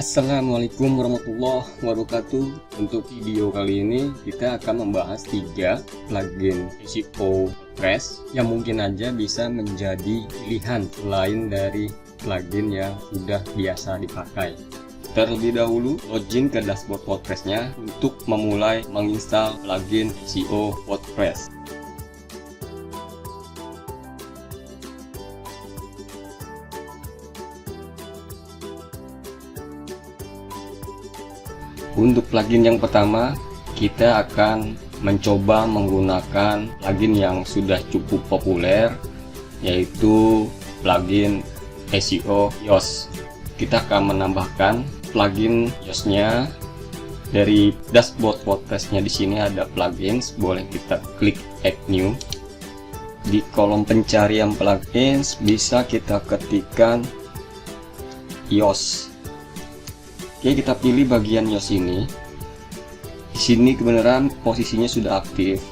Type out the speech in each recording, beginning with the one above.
Assalamualaikum warahmatullahi wabarakatuh. Untuk video kali ini kita akan membahas 3 plugin SEO WordPress yang mungkin aja bisa menjadi pilihan selain dari plugin yang sudah biasa dipakai. Terlebih dahulu, login ke dashboard WordPress-nya untuk memulai menginstal plugin SEO WordPress. Untuk plugin yang pertama, kita akan mencoba menggunakan plugin yang sudah cukup populer, yaitu plugin SEO Yoast. Kita akan menambahkan plugin Yoast-nya. Dari dashboard WordPress-nya di sini ada plugins, boleh kita klik Add New. Di kolom pencarian plugins bisa kita ketikkan Yoast. Oke, kita pilih bagian Yoast ini. Di sini kebenaran posisinya sudah aktif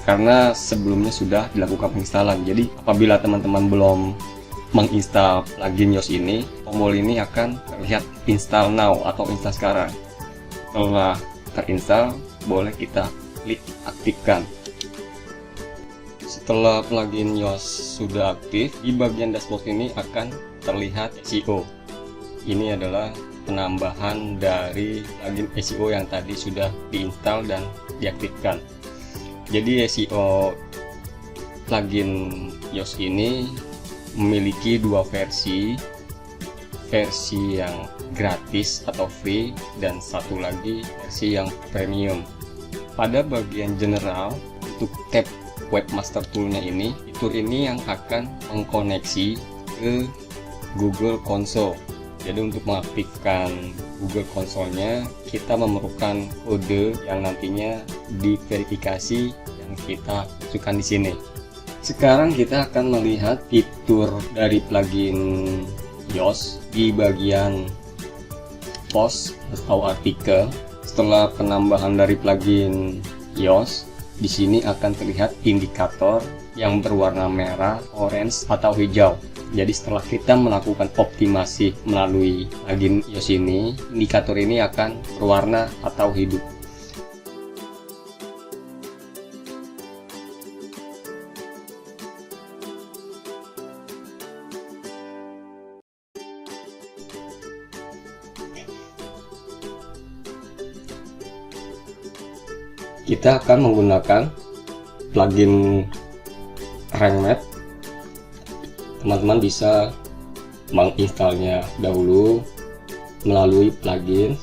karena sebelumnya sudah dilakukan penginstalan. Jadi apabila teman-teman belum menginstal plugin Yoast ini, tombol ini akan terlihat install now atau install sekarang. Setelah terinstall, boleh kita klik aktifkan. Setelah plugin Yoast sudah aktif, di bagian dashboard ini akan terlihat SEO. Ini adalah penambahan dari plugin SEO yang tadi sudah diinstal dan diaktifkan. Jadi SEO plugin Yoast ini memiliki 2 versi yang gratis atau free dan satu lagi versi yang premium. Pada bagian general, untuk tab webmaster toolnya ini, fitur ini yang akan mengkoneksi ke Google Console. Jadi untuk mengaktifkan Google Console-nya, kita memerlukan kode yang nantinya diverifikasi yang kita masukkan di sini. Sekarang kita akan melihat fitur dari plugin Yoast di bagian post atau artikel. Setelah penambahan dari plugin Yoast, di sini akan terlihat indikator yang berwarna merah, orange, atau hijau. Jadi setelah kita melakukan optimasi melalui plugin Yoast ini, indikator ini akan berwarna atau hidup. Kita akan menggunakan plugin Rank Math. Teman-teman bisa menginstalnya dahulu melalui plugin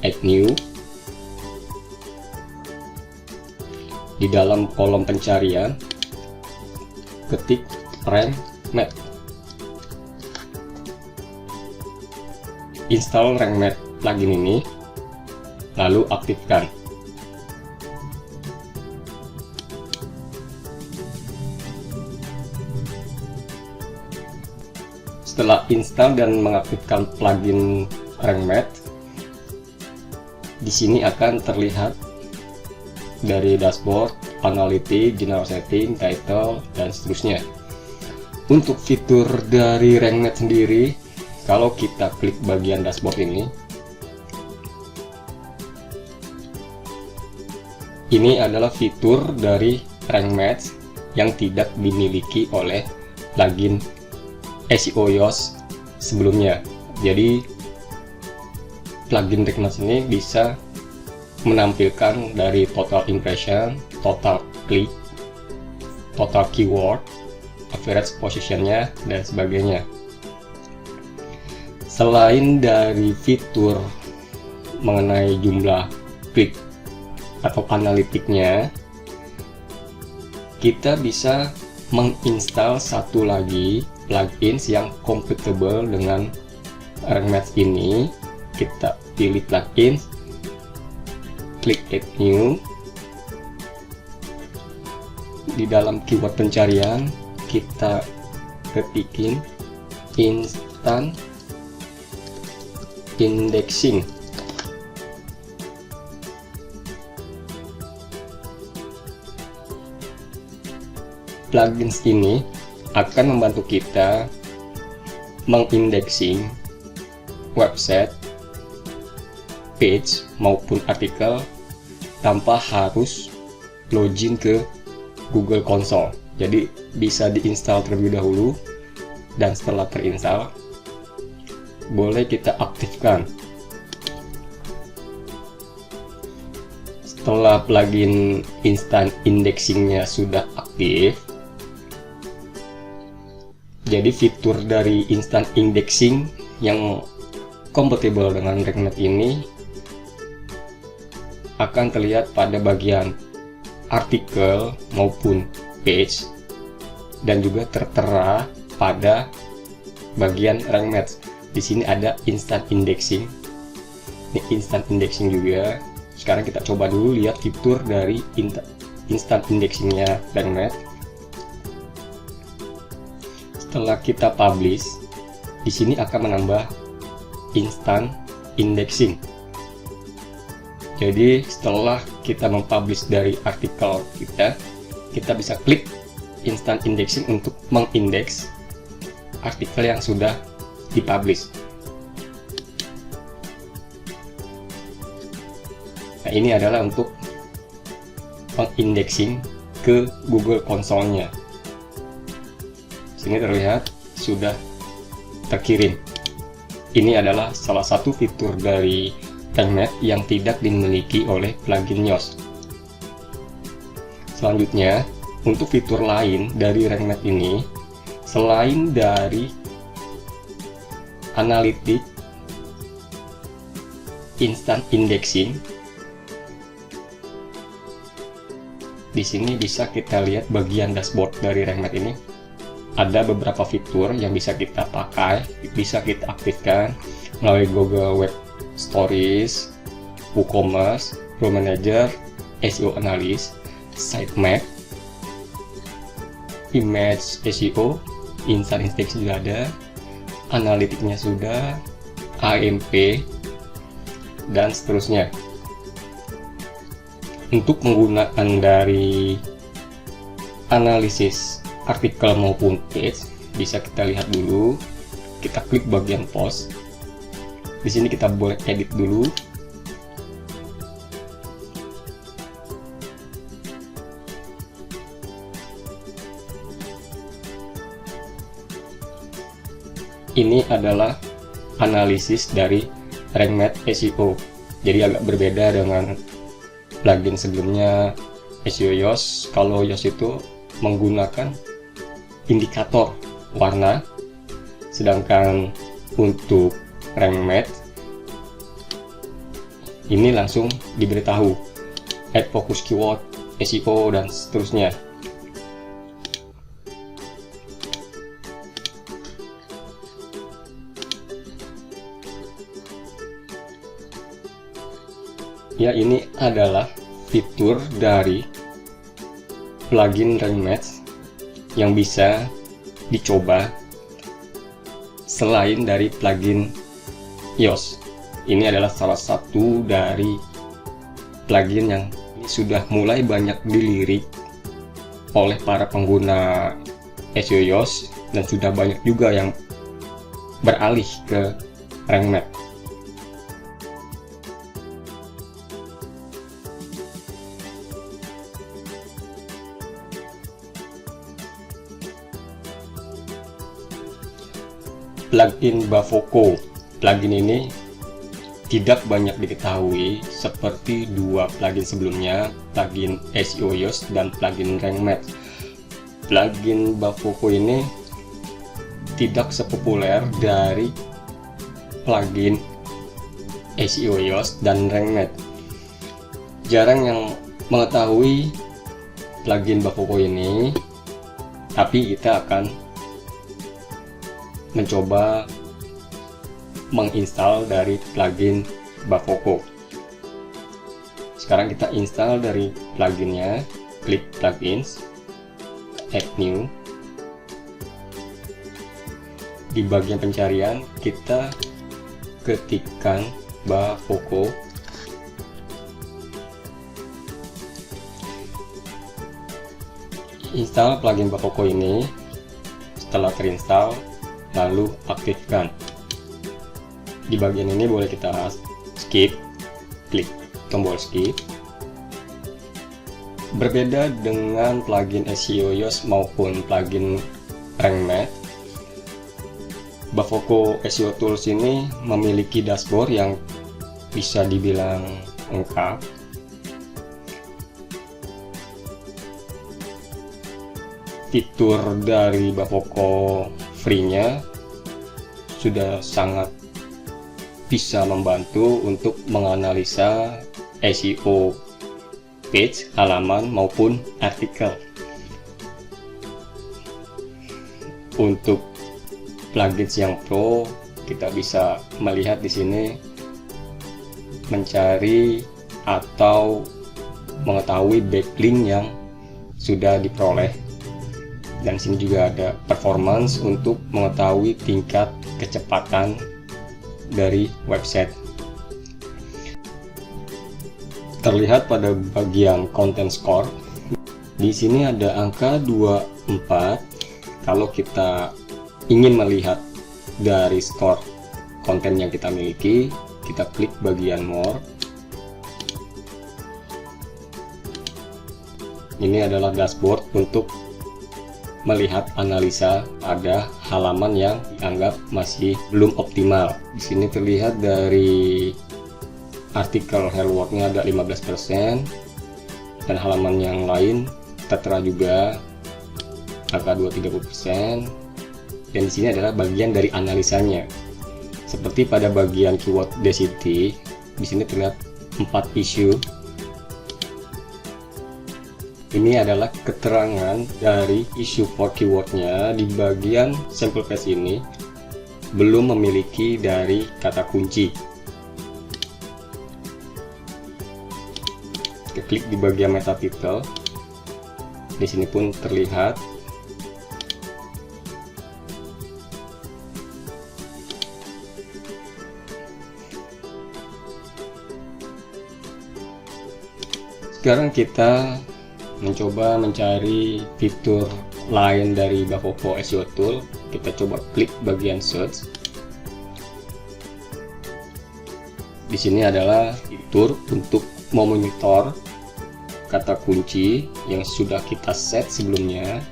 Add New. Di dalam kolom pencarian, ketik Rank Math. Install Rank Math plugin ini, lalu aktifkan. Setelah install dan mengaktifkan plugin Rank Math, di sini akan terlihat dari dashboard, analytics, general setting, title, dan seterusnya. Untuk fitur dari Rank Math sendiri, kalau kita klik bagian dashboard ini adalah fitur dari Rank Math yang tidak dimiliki oleh plugin SEO Yoast sebelumnya. Jadi plugin Rank Math ini bisa menampilkan dari total impression, total click, total keyword, average positionnya, dan sebagainya. Selain dari fitur mengenai jumlah klik atau analitiknya, kita bisa menginstal satu lagi plugins yang compatible dengan Rank Math ini. Kita pilih plugins, klik Add New. Di dalam keyword pencarian, kita ketikin instant indexing. Plugins ini akan membantu kita mengindexing website, page maupun artikel tanpa harus login ke Google Console. Jadi bisa diinstal terlebih dahulu, dan setelah terinstall boleh kita aktifkan. Setelah plugin instant indexingnya sudah aktif, jadi fitur dari instant indexing yang kompatibel dengan RankMath ini akan terlihat pada bagian artikel maupun page, dan juga tertera pada bagian RankMath. Di sini ada instant indexing. Ini instant indexing juga. Sekarang kita coba dulu lihat fitur dari instant indexingnya RankMath. Setelah kita publish, di sini akan menambah instant indexing. Jadi setelah kita mempublish dari artikel kita bisa klik instant indexing untuk mengindeks artikel yang sudah dipublish. Nah, ini adalah untuk mengindexing ke Google Console-nya. Sini terlihat sudah terkirim. Ini adalah salah satu fitur dari RankMath yang tidak dimiliki oleh plugin Yoast. Selanjutnya, untuk fitur lain dari RankMath ini, selain dari analitik instant indexing, di sini bisa kita lihat bagian dashboard dari RankMath ini. Ada beberapa fitur yang bisa kita pakai, bisa kita aktifkan melalui Google Web Stories, WooCommerce, Grow Manager, SEO Analyst, Sitemap, Image SEO, Instant Indexing juga ada, analitiknya sudah, AMP, dan seterusnya. Untuk menggunakan dari analisis artikel maupun page, bisa kita lihat dulu. Kita klik bagian post. Di sini kita boleh edit dulu. Ini adalah analisis dari RankMath SEO. Jadi agak berbeda dengan plugin sebelumnya SEO Yoast. Kalau Yoast itu menggunakan indikator warna, sedangkan untuk RankMath ini langsung diberitahu add focus keyword, SEO, dan seterusnya. Ya, ini adalah fitur dari plugin RankMath yang bisa dicoba selain dari plugin Yoast. Ini adalah salah satu dari plugin yang sudah mulai banyak dilirik oleh para pengguna SEO Yoast, dan sudah banyak juga yang beralih ke RankMath. Plugin Bafoko. Plugin ini tidak banyak diketahui seperti dua plugin sebelumnya, plugin SEO Yoast dan plugin RankMath. Plugin Bafoko ini tidak sepopuler dari plugin SEO Yoast dan RankMath. Jarang yang mengetahui plugin Bafoko ini, tapi kita akan mencoba menginstal dari plugin Bafoko. Sekarang kita install dari pluginnya, klik plugins, add new. Di bagian pencarian kita ketikkan Bafoko. Install plugin Bafoko ini. Setelah terinstall, lalu aktifkan. Di bagian ini boleh kita skip, klik tombol skip. Berbeda dengan plugin SEO Yoast maupun plugin Rank Math, Bavoko SEO Tools ini memiliki dashboard yang bisa dibilang lengkap. Fitur dari Bavoko free-nya sudah sangat bisa membantu untuk menganalisa SEO page, halaman maupun artikel. Untuk plugins yang pro, kita bisa melihat di sini mencari atau mengetahui backlink yang sudah diperoleh, dan sini juga ada performance untuk mengetahui tingkat kecepatan dari website. Terlihat pada bagian content score. Di sini ada angka 24. Kalau kita ingin melihat dari skor konten yang kita miliki, kita klik bagian more. Ini adalah dashboard untuk melihat analisa pada halaman yang dianggap masih belum optimal. Di sini terlihat dari artikel hello world-nya ada 15%, dan halaman yang lain tertera juga angka 20-30%. Dan di sini adalah bagian dari analisanya. Seperti pada bagian keyword density, di sini terlihat 4 isu. Ini adalah keterangan dari isu for keywordnya. Di bagian sampel page ini belum memiliki dari kata kunci. Kita klik di bagian meta title. Di sini pun terlihat. Sekarang kita mencoba mencari fitur lain dari Bavoko SEO Tool. Kita coba klik bagian search. Di sini adalah fitur untuk memonitor kata kunci yang sudah kita set sebelumnya.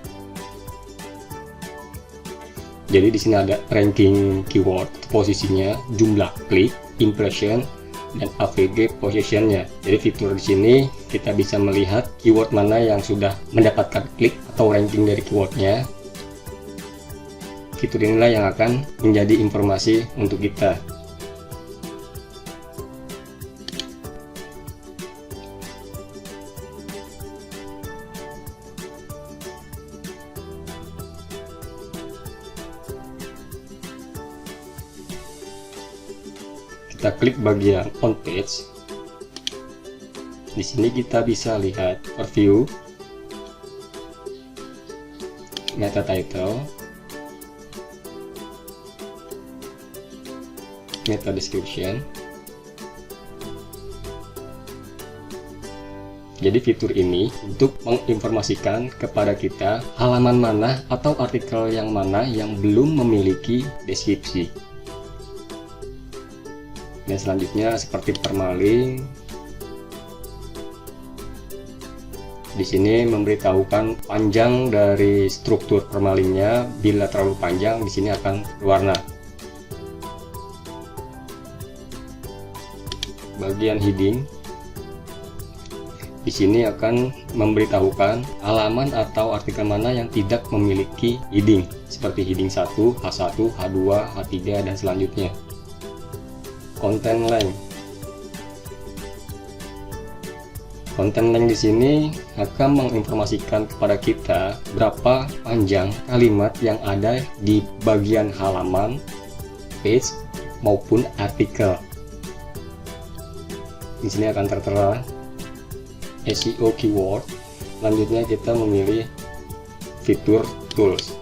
Jadi di sini ada ranking keyword, posisinya, jumlah klik, impression, dan AVG positionnya. Jadi fitur di sini kita bisa melihat keyword mana yang sudah mendapatkan klik atau ranking dari keywordnya. Fitur inilah yang akan menjadi informasi untuk kita. Kita klik bagian on page. Di sini kita bisa lihat review, meta title, meta description. Jadi fitur ini untuk menginformasikan kepada kita halaman mana atau artikel yang mana yang belum memiliki deskripsi. Dan selanjutnya seperti permaling, di sini memberitahukan panjang dari struktur permalingnya. Bila terlalu panjang, di sini akan berwarna. Bagian heading, di sini akan memberitahukan halaman atau artikel mana yang tidak memiliki heading, seperti heading 1, H1, H2, H3, dan selanjutnya. Content length. Content length di sini akan menginformasikan kepada kita berapa panjang kalimat yang ada di bagian halaman, page maupun artikel. Di sini akan tertera SEO keyword. Selanjutnya kita memilih fitur tools.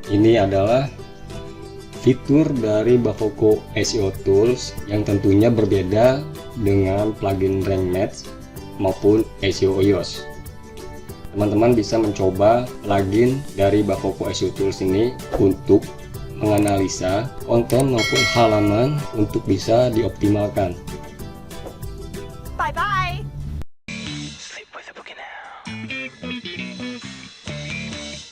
Ini adalah fitur dari Bavoko SEO Tools yang tentunya berbeda dengan plugin Rank Math maupun SEO iOS. Teman-teman bisa mencoba plugin dari Bavoko SEO Tools ini untuk menganalisa konten maupun halaman untuk bisa dioptimalkan.